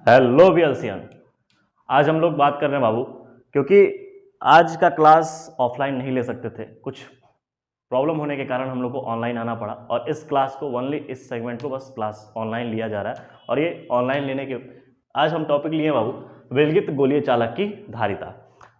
Hello बियल्सियन। आज हम लोग बात कर रहे हैं बाबू, क्योंकि आज का क्लास ऑफलाइन नहीं ले सकते थे, कुछ प्रॉब्लम होने के कारण हम लोग को ऑनलाइन आना पड़ा और इस क्लास को ओनली इस सेगमेंट को बस क्लास ऑनलाइन लिया जा रहा है। और ये ऑनलाइन लेने के आज हम टॉपिक लिए बाबू विलगित गोलीय चालक की धारिता।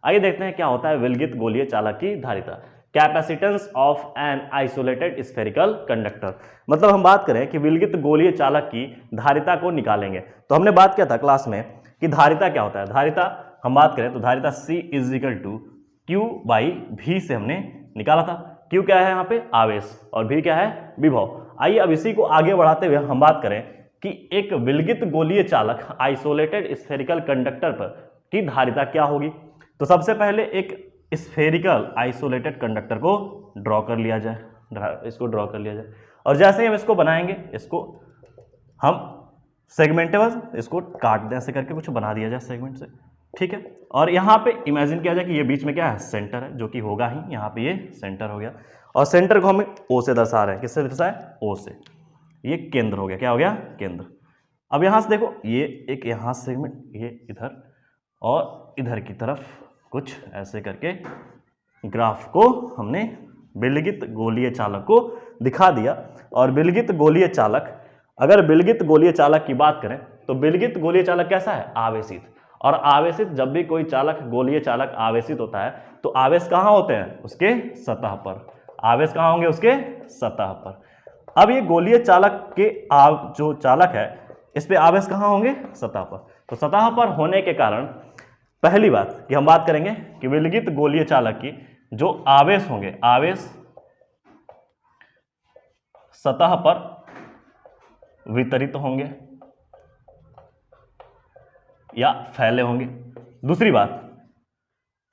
आइए देखते हैं क्या होता है विलगित गोलीय चालक की धारिता। Capacitance of an isolated spherical conductor, मतलब हम बात करें कि विलगित गोलीय चालक की धारिता को निकालेंगे। तो हमने बात किया था क्लास में कि धारिता क्या होता है। धारिता हम बात करें तो धारिता C = Q बाई V से हमने निकाला था। Q क्या है यहाँ पे आवेश और V क्या है विभव। आइए अब इसी को आगे बढ़ाते हुए हम बात करें कि एक विलगित गोलीय चालक आइसोलेटेड स्फेरिकल कंडक्टर पर की धारिता क्या होगी। तो सबसे पहले एक स्फेरिकल आइसोलेटेड कंडक्टर को ड्रॉ कर लिया जाए, इसको ड्रॉ कर लिया जाए और जैसे ही हम इसको बनाएंगे इसको हम सेगमेंटेबल इसको काट दें, ऐसे करके कुछ बना दिया जाए सेगमेंट से, ठीक है। और यहाँ पे इमेजिन किया जाए कि ये बीच में क्या है सेंटर है, जो कि होगा ही, यहाँ पे ये सेंटर हो गया और सेंटर को हम O से दर्शा रहे हैं। किससे दर्शाए? O से। ये केंद्र हो गया, क्या हो गया केंद्र। अब यहाँ से देखो ये एक यहाँ सेगमेंट, ये इधर और इधर की तरफ कुछ ऐसे करके ग्राफ को हमने विलगित गोलीय चालक को दिखा दिया। और विलगित गोलीय चालक, अगर विलगित गोलीय चालक की बात करें तो विलगित गोलीय चालक कैसा है? आवेशित। और आवेशित, जब भी कोई चालक गोलीय चालक आवेशित होता है तो आवेश कहाँ होते हैं? उसके सतह पर। आवेश कहाँ होंगे? उसके सतह पर। अब ये गोलीय चालक के जो चालक है इस पे आवेश कहाँ होंगे? सतह पर। तो सतह पर होने के कारण पहली बात कि हम बात करेंगे कि विलगित गोलीय चालक की जो आवेश होंगे, आवेश सतह पर वितरित होंगे या फैले होंगे। दूसरी बात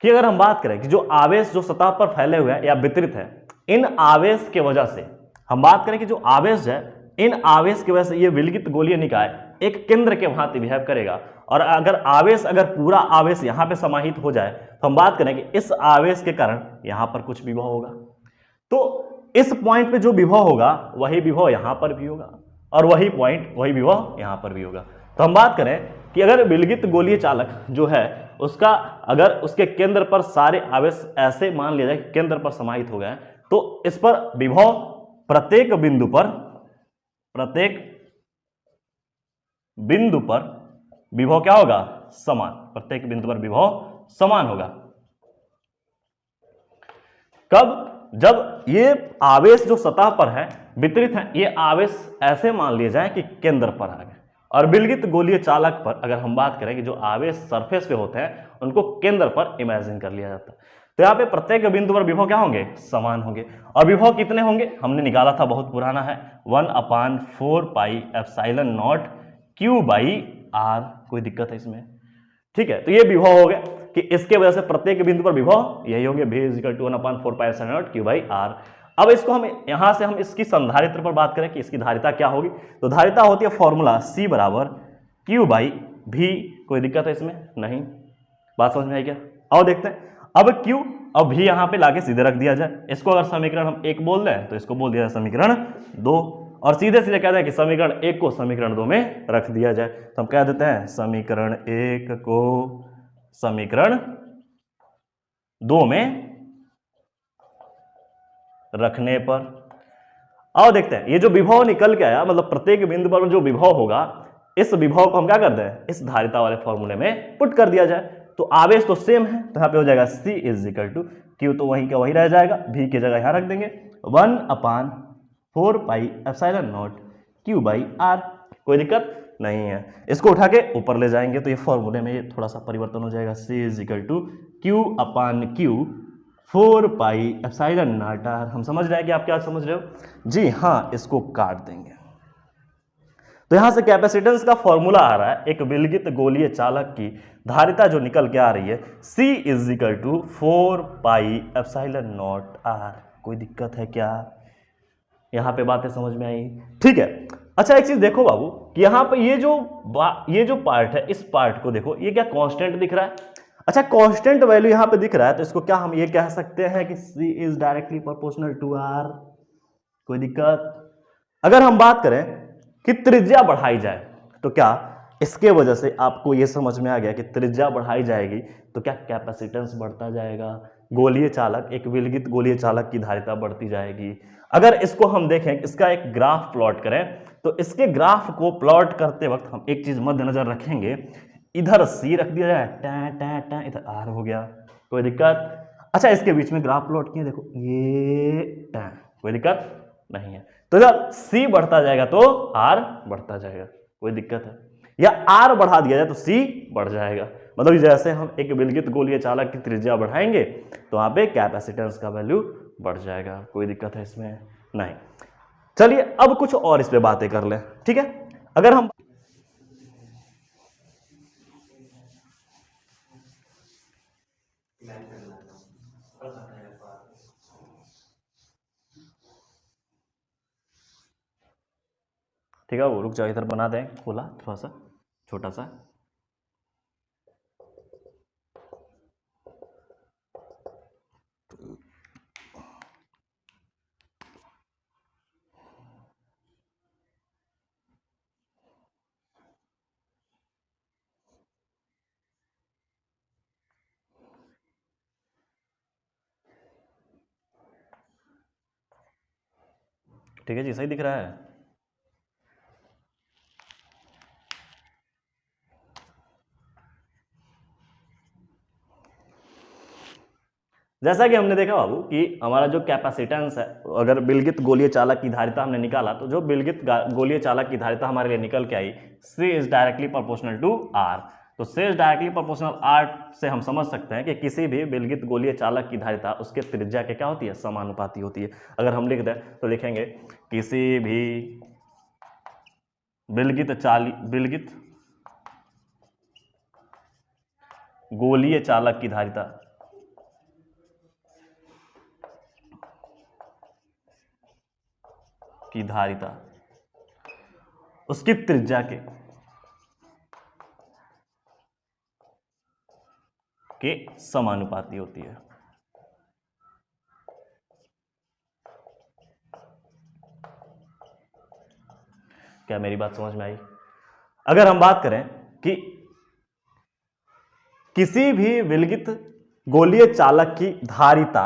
कि अगर हम बात करें कि जो आवेश जो सतह पर फैले हुए हैं या वितरित है, इन आवेश के वजह से हम बात करें कि जो आवेश है, इन आवेश की वजह से ये विलगित गोलीय निकाय एक केंद्र के भांति बिहेव करेगा। और अगर पूरा आवेश यहां पे समाहित हो जाए तो हम बात करें कि इस आवेश के कारण यहां पर कुछ विभव होगा। तो इस पॉइंट पे जो विभव होगा वही विभव यहां पर भी होगा और वही पॉइंट वही विभव यहां पर भी होगा। तो हम बात करें कि अगर विलगित गोलीय चालक जो है उसका, अगर उसके केंद्र पर सारे आवेश ऐसे मान लिया जाए केंद्र पर समाहित हो गए तो इस पर विभव प्रत्येक बिंदु पर विभव क्या होगा? समान। प्रत्येक बिंदु पर विभव समान होगा। कब? जब ये आवेश जो सतह पर है वितरित है, ये आवेश ऐसे मान लिए जाए कि केंद्र पर आ गए। और विलगित गोलीय चालक पर अगर हम बात करें कि जो आवेश सरफेस पे होते हैं उनको केंद्र पर इमेजिन कर लिया जाता है। तो यहाँ पे प्रत्येक बिंदु पर विभव क्या होंगे? समान होंगे। और विभव कितने होंगे? हमने निकाला था, बहुत पुराना है, 1/4πε0 Q/r। कोई दिक्कत है इसमें? ठीक है। तो ये विभव हो गया कि इसके वजह से प्रत्येक बिंदु पर विभव यही होंगे, V = 1/4πε0 Q/r। अब इसको हम यहां से हम इसकी संधारित्र पर बात करें कि इसकी धारिता क्या होगी। तो धारिता होती है फॉर्मूला C = Q/V। कोई दिक्कत है इसमें? नहीं। बात समझ में आई क्या? आओ देखते हैं। अब Q और V यहां पे लाके सीधे रख दिया जाए। इसको अगर समीकरण हम 1 बोल दें तो इसको बोल दिया जाए समीकरण 2 और सीधे सीधे कहते हैं कि समीकरण 1 को समीकरण 2 में रख दिया जाए। तो हम कह देते हैं समीकरण 1 को समीकरण 2 में रखने पर, आओ देखते हैं ये जो विभव निकल के आया, मतलब प्रत्येक बिंदु पर जो विभव होगा, इस विभव को हम क्या कर दें? इस धारिता वाले फॉर्मूले में पुट कर दिया जाए। तो आवेश तो सेम है तो यहाँ पे हो जाएगा C = Q, तो वहीं का वहीं रह जाएगा, V की जगह यहां रख देंगे 1/4πε0 Q/r। कोई दिक्कत नहीं है। इसको उठा के ऊपर ले जाएंगे तो ये फॉर्मूले में ये थोड़ा सा परिवर्तन हो जाएगा, C = Q/Q 4πε0r। हम समझ रहे हैं कि आप क्या समझ रहे हो? जी हाँ, इसको काट देंगे। तो यहां से कैपेसिटेंस का फॉर्मूला आ रहा है एक विलगित गोलीय चालक की धारिता जो निकल के आ रही है C = 4πε0r। कोई दिक्कत है क्या? यहां पे बातें समझ में आई? ठीक है। अच्छा एक चीज देखो बाबू कि यहां पे ये जो पार्ट है, इस पार्ट को देखो, ये क्या कांस्टेंट दिख रहा है? अच्छा कांस्टेंट वैल्यू यहां पे दिख रहा है तो इसको क्या हम ये कह सकते हैं कि C is directly proportional to R। कोई दिक्कत? अगर हम बात करें कि त्रिज्या बढ़ाई जाए तो क्या इसके वजह से आपको ये समझ में आ गया कि त्रिज्या बढ़ाई जाएगी तो क्या कैपेसिटेंस बढ़ता जाएगा, गोलीय चालक, एक विलगित गोलीय चालक की धारिता बढ़ती जाएगी। अगर इसको हम देखें, इसका एक ग्राफ प्लॉट करें, तो इसके ग्राफ को प्लॉट करते वक्त हम एक चीज मद्देनजर रखेंगे, इधर सी रख दिया जाए, टैं टैं टैं, इधर आर हो गया, कोई दिक्कत? अच्छा, इसके बीच में ग्राफ प्लॉट किए, देखो ये टैं, कोई दिक्कत नहीं है। तो जब सी बढ़ता जाएगा तो आर बढ़ता जाएगा, कोई दिक्कत है? या आर बढ़ा दिया जाए तो सी बढ़ जाएगा। मतलब जैसे हम एक विलगित गोलीय चालक की त्रिज्या बढ़ाएंगे तो वहां पे कैपेसिटेंस का वैल्यू बढ़ जाएगा, कोई दिक्कत है इसमें? नहीं। चलिए अब कुछ और इस पे बातें कर लें, ठीक है? अगर हम ठीक है, वो रुक जाओ, इधर बना दें खोला थोड़ा सा छोटा सा। ठीक है जी, सही दिख रहा है? जैसा कि हमने देखा बाबू कि हमारा जो कैपेसिटेंस है, अगर विलगित गोलीय चालक की धारिता हमने निकाला तो जो विलगित गोलीय चालक की धारिता हमारे लिए निकल के आई, C is directly proportional to R। तो C is directly proportional R से हम समझ सकते हैं कि किसी भी विलगित गोलीय चालक की धारिता उसके त्रिज्या के क्या होती है, समानुपाती होती है। अगर हम लिख दें तो लिखेंगे किसी भी विलगित गोलीय चालक की धारिता उसकी त्रिज्या के समानुपाती होती है। क्या मेरी बात समझ में आई? अगर हम बात करें कि किसी भी विलगित गोलीय चालक की धारिता,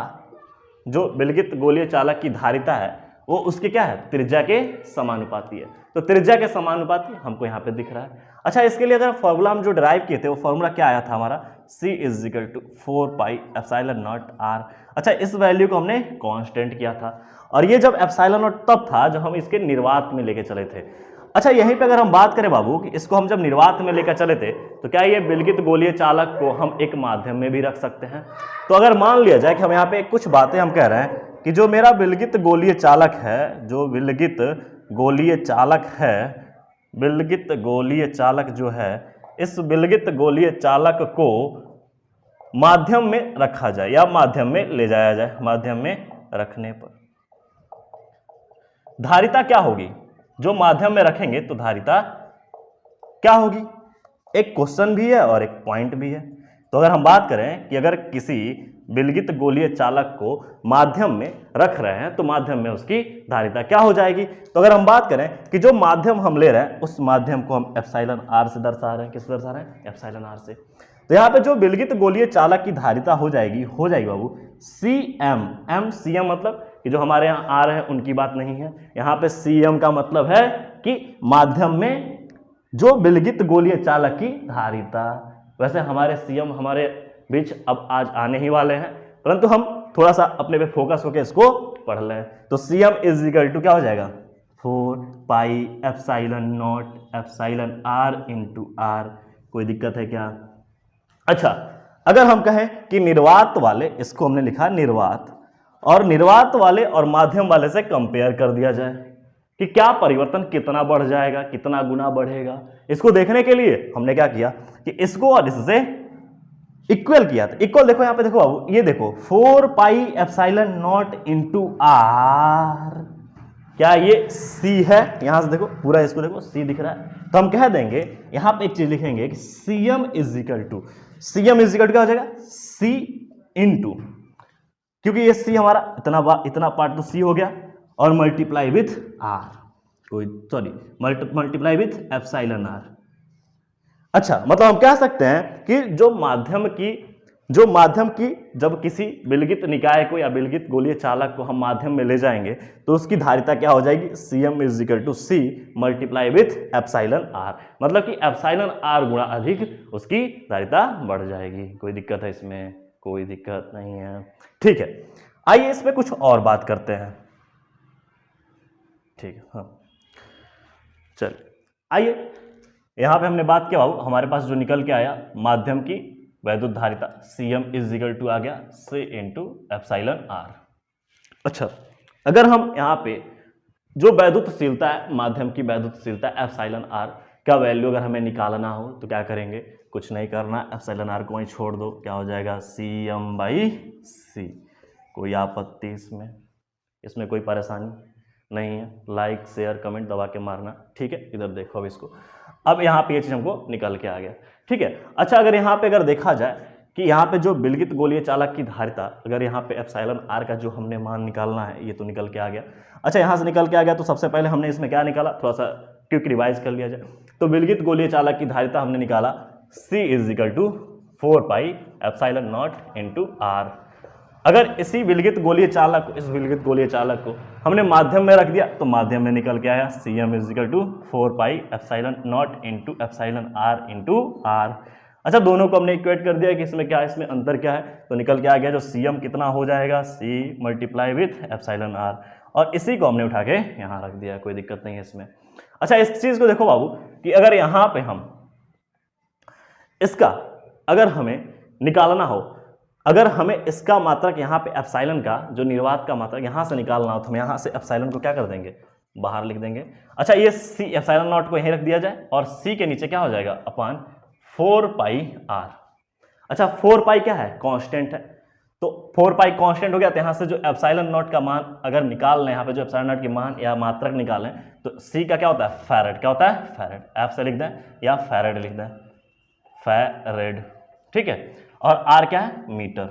जो विलगित गोलीय चालक की धारिता है वो उसके क्या है, त्रिज्या के समानुपाती है। तो त्रिज्या के समानुपाती हमको यहाँ पे दिख रहा है। अच्छा, इसके लिए अगर फॉर्मूला हम जो डिराइव किए थे वो फॉर्मूला क्या आया था हमारा, C is equal to 4πε0r। अच्छा, इस वैल्यू को हमने कांस्टेंट किया था और ये जब ε0 तब था जब हम इसके निर्वात में लेके चले थे। अच्छा, यहीं पे अगर हम बात करें बाबू कि इसको हम जब निर्वात में लेकर चले थे तो क्या ये विलगित गोलीय चालक को हम एक माध्यम में भी रख सकते हैं? तो अगर मान लिया जाए कि हम यहाँ पे कुछ बातें हम कह रहे हैं कि जो मेरा विलगित गोलीय चालक है, जो विलगित गोलीय चालक है, विलगित गोलीय चालक जो है, इस विलगित गोलीय चालक को माध्यम में रखा जाए या माध्यम में ले जाया जाए। माध्यम में रखने पर धारिता क्या होगी, जो माध्यम में रखेंगे तो धारिता क्या होगी? एक क्वेश्चन भी है और एक पॉइंट भी है। तो अगर हम बात करें कि अगर किसी विलगित गोलीय चालक को माध्यम में रख रहे हैं तो माध्यम में उसकी धारिता क्या हो जाएगी? तो अगर हम बात करें कि जो माध्यम हम ले रहे हैं उस माध्यम को हम ε r से दर्शा रहे हैं। किससे दर्शा रहे हैं? ε r से। तो यहाँ पे जो विलगित गोलीय चालक की धारिता हो जाएगी बाबू Cm। Cm मतलब कि जो हमारे यहाँ R है उनकी बात नहीं है, यहाँ पे Cm का मतलब है कि माध्यम में जो विलगित गोलीय चालक की धारिता। वैसे हमारे Cm हमारे बीच अब आज आने ही वाले हैं, परंतु हम थोड़ा सा अपने पे फोकस होकर इसको पढ़ लें। तो Cm इज इक्वल टू क्या हो जाएगा, 4πε0 ε r। कोई दिक्कत है क्या? अच्छा, अगर हम कहें कि निर्वात वाले, इसको हमने लिखा निर्वात, और निर्वात वाले और माध्यम वाले से कंपेयर कर दिया जाए कि क्या परिवर्तन कितना बढ़ जाएगा, कितना गुना बढ़ेगा। इसको देखने के लिए हमने क्या किया कि इसको और इससे इक्वल किया था। इक्वल देखो यहाँ पे, देखो बाबू ये देखो 4πε0 r, क्या ये C है? यहां से देखो पूरा, इसको देखो C दिख रहा है। तो हम कह देंगे यहां पे एक चीज लिखेंगे कि Cm इज इक्वल टू क्या हो जाएगा, C इंटू, क्योंकि ये C हमारा इतना पार्ट तो C हो गया, और multiply with R, multiply with ε r। अच्छा, मतलब हम कह सकते हैं कि जो माध्यम की जब किसी विलगित निकाय को या विलगित गोलीय चालक को हम माध्यम में ले जाएंगे तो उसकी धारिता क्या हो जाएगी, Cm is equal to C multiply with epsilon R, मतलब कि एप्सिलॉन R गुणा अधिक उसकी धारिता बढ़ जाएगी। कोई दिक्कत है इसमें? कोई दिक्कत नहीं है, ठीक है। आइए इसमें कुछ और बात करते हैं, ठीक है। हाँ चलिए, आइए यहां पे हमने बात किया बाबू, हमारे पास जो निकल के आया माध्यम की वैद्युत धारिता Cm इज इक्वल टू आ गया C इंटू एप्सिलॉन R। अच्छा, अगर हम यहाँ पे जो वैद्युतशीलता है, माध्यम की वैद्युतशीलता एप्सिलॉन R का वैल्यू अगर हमें निकालना हो तो क्या करेंगे, कुछ नहीं करना, एप्सिलॉन R को वहीं छोड़ दो, क्या हो जाएगा Cm बाई C। कोई आपत्ति इसमें? इसमें कोई परेशानी नहीं है? लाइक शेयर कमेंट दबा के मारना, ठीक है। इधर देखो अब इसको, अब यहाँ पे ये चीज हमको निकल के आ गया, ठीक है। अच्छा, अगर यहाँ पे अगर देखा जाए कि यहाँ पे जो विलगित गोलीय चालक की धारिता, अगर यहाँ पे एप्सिलॉन R का जो हमने मान निकालना है, ये तो निकल के आ गया। अच्छा, यहाँ से निकल के आ गया तो सबसे पहले हमने इसमें क्या निकाला, थोड़ा सा क्विक रिवाइज कर लिया जाए। तो विलगित गोलीय चालक की धारिता हमने निकाला C is equal to 4 pi epsilon not into R। अगर इसी विलगित गोलीय चालक को, इस विलगित गोलीय चालक को हमने माध्यम में रख दिया तो माध्यम में निकल के आया Cm is equal to 4 pi epsilon not into epsilon R into R। अच्छा, दोनों को हमने इक्वेट कर दिया कि इसमें क्या है, इसमें अंतर क्या है, तो निकल के आ गया जो Cm कितना हो जाएगा, C multiply with epsilon R, और इसी को हमने उठा के यहाँ रख दिया, कोई दिक्कत नहीं है इसमें। अच्छा, इस चीज को देखो बाबू कि अगर यहाँ पे हम इसका अगर हमें निकालना हो, अगर हमें इसका मात्रक यहाँ पे एप्सिलॉन का जो निर्वात का मात्रक यहाँ से निकालना हो तो हम यहाँ से एप्सिलॉन को क्या कर देंगे, बाहर लिख देंगे। अच्छा, ये C एप्सिलॉन नॉट को यहीं रख दिया जाए और C के नीचे क्या हो जाएगा, अपान 4 पाई R। अच्छा, 4 पाई क्या है, कांस्टेंट है, तो 4 पाई कांस्टेंट हो गया, तो यहाँ से जो एप्सिलॉन नॉट का मान अगर निकाल लें, यहाँ पे जो एप्सिलॉन नॉट के मान या मात्रक निकालें तो C का क्या होता है, फैरेड। क्या होता है, फैरेड। F से लिख दें या फैरेड लिख दें, फैरेड, ठीक है। और R क्या है, मीटर।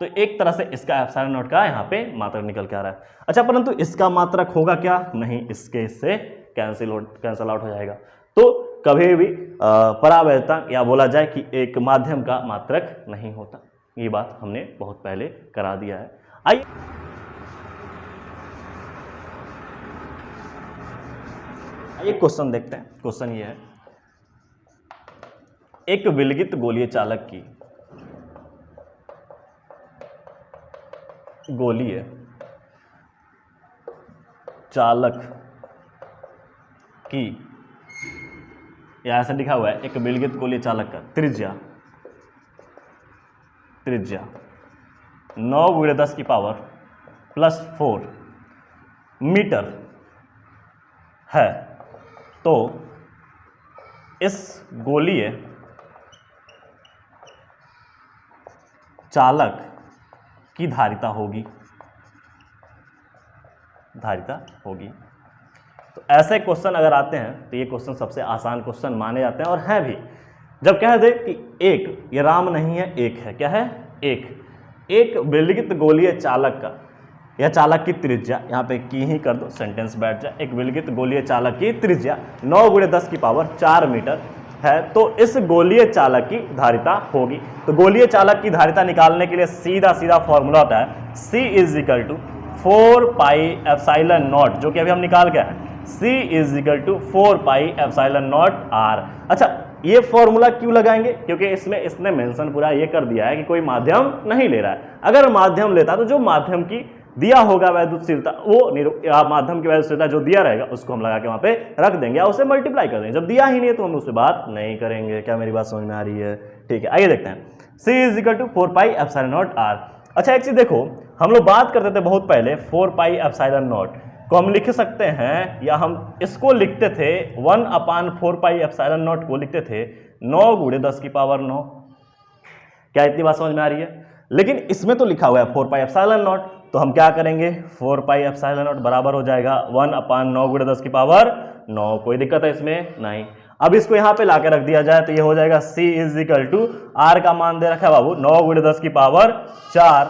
तो एक तरह से इसका एप्सिलॉन नॉट का यहाँ पे मात्रक निकल के आ रहा है। अच्छा, परंतु इसका मात्रक होगा क्या, नहीं, इससे कैंसिल आउट हो जाएगा। तो कभी भी परावैद्युता या बोला जाए कि एक माध्यम का मात्रक नहीं होता, ये बात हमने बहुत पहले करा दिया है। आइए क्वेश्चन देखते हैं। क्वेश्चन ये है, एक विलगित गोलीय चालक की गोलीय चालक की, यहां से लिखा हुआ है एक विलगित गोलीय चालक का त्रिज्या 9×10⁻⁴ मीटर है, तो इस गोलीय चालक की धारिता होगी। तो ऐसे क्वेश्चन अगर आते हैं तो ये क्वेश्चन सबसे आसान क्वेश्चन माने जाते हैं और हैं भी। जब कह दे कि एक, ये राम नहीं है, एक है, क्या है, एक विलगित गोलीय चालक का या चालक की त्रिज्या, यहाँ पे की ही कर दो, सेंटेंस बैठ जाए, एक विलगित गोलीय चालक की त्रिज्या 9×10⁴ मीटर है, तो इस गोलीय चालक की धारिता होगी। तो गोलीय चालक की धारिता निकालने के लिए सीधा फॉर्मूला होता है C is equal to 4 pi epsilon not, जो कि अभी हम निकाल के आए, C is equal to 4 pi epsilon not R। अच्छा, ये फॉर्मूला क्यों लगाएंगे, क्योंकि इसमें इसने मेंशन पूरा ये कर दिया है कि कोई माध्यम नहीं ले रहा है। अगर माध्यम लेता तो जो माध्यम की दिया होगा वैद्युतशीलता, वो माध्यम की वैद्युतशीलता जो दिया रहेगा उसको हम लगा के वहां पे रख देंगे या उसे मल्टीप्लाई कर देंगे। जब दिया ही नहीं है तो हम उससे बात नहीं करेंगे। क्या मेरी बात समझ में आ रही है? ठीक है, आइए देखते हैं। C is equal to 4 pi epsilon not R। अच्छा, एक चीज देखो, हम लोग बात करते थे बहुत पहले 4 पाई एप्सिलॉन नॉट को हम लिख सकते हैं, या हम इसको लिखते थे 1/4 पाई एप्सिलॉन नॉट को लिखते थे 9×10⁹। क्या इतनी बात समझ में आ रही है? लेकिन इसमें तो लिखा हुआ है 4 पाई एप्सिलॉन नॉट, तो हम क्या करेंगे, 4 पाई एप्सिलॉन नॉट बराबर हो जाएगा 1/9×10⁹। कोई दिक्कत है इसमें? नहीं। अब इसको यहाँ पे लाके रख दिया जाए तो ये हो जाएगा C is equal to, R का मान दे रखा है बाबू 9×10⁴,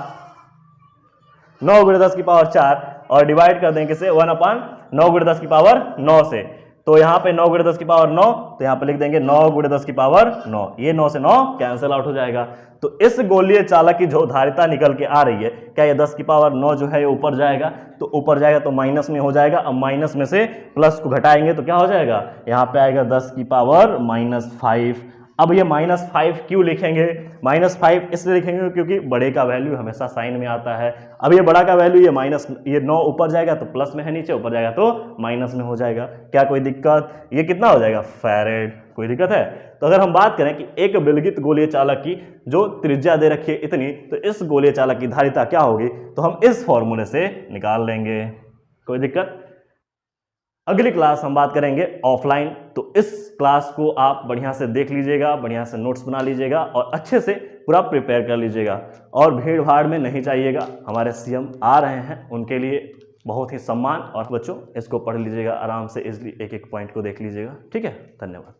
9×10⁴, और डिवाइड कर देंगे किसे, 1/9×10⁹ से, तो यहाँ पे 9 गुणे 10 की पावर 9, तो यहाँ पे लिख देंगे 9 गुणे 10 की पावर 9, ये 9 से 9 कैंसिल आउट हो जाएगा। तो इस गोलीय चालक की जो धारिता निकल के आ रही है, क्या ये 10 की पावर 9 जो है ये ऊपर जाएगा, तो ऊपर जाएगा तो माइनस में हो जाएगा। अब माइनस में से प्लस को घटाएंगे तो क्या हो जाएगा, यहाँ पे आएगा 10 की पावर -5। अब ये -5 क्यों लिखेंगे, -5 इसलिए लिखेंगे क्योंकि बड़े का वैल्यू हमेशा साइन में आता है। अब ये बड़ा का वैल्यू ये 9 ऊपर जाएगा तो प्लस में है, नीचे ऊपर जाएगा तो माइनस में हो जाएगा। क्या कोई दिक्कत, ये कितना हो जाएगा फैरेड, कोई दिक्कत है। तो अगर हम बात करें कि एक विलगित गोलीय चालक की जो त्रिज्या दे रखी है इतनी, तो इस गोलीय चालक की धारिता क्या होगी, तो हम इस फॉर्मूले से निकाल लेंगे, कोई दिक्कत। अगली क्लास हम बात करेंगे ऑफलाइन, तो इस क्लास को आप बढ़िया से देख लीजिएगा, बढ़िया से नोट्स बना लीजिएगा और अच्छे से पूरा प्रिपेयर कर लीजिएगा और भीड़ भाड़ में नहीं जाइएगा। हमारे सीएम आ रहे हैं, उनके लिए बहुत ही सम्मान। और बच्चों इसको पढ़ लीजिएगा आराम से, इजली एक एक पॉइंट को देख लीजिएगा, ठीक है। धन्यवाद।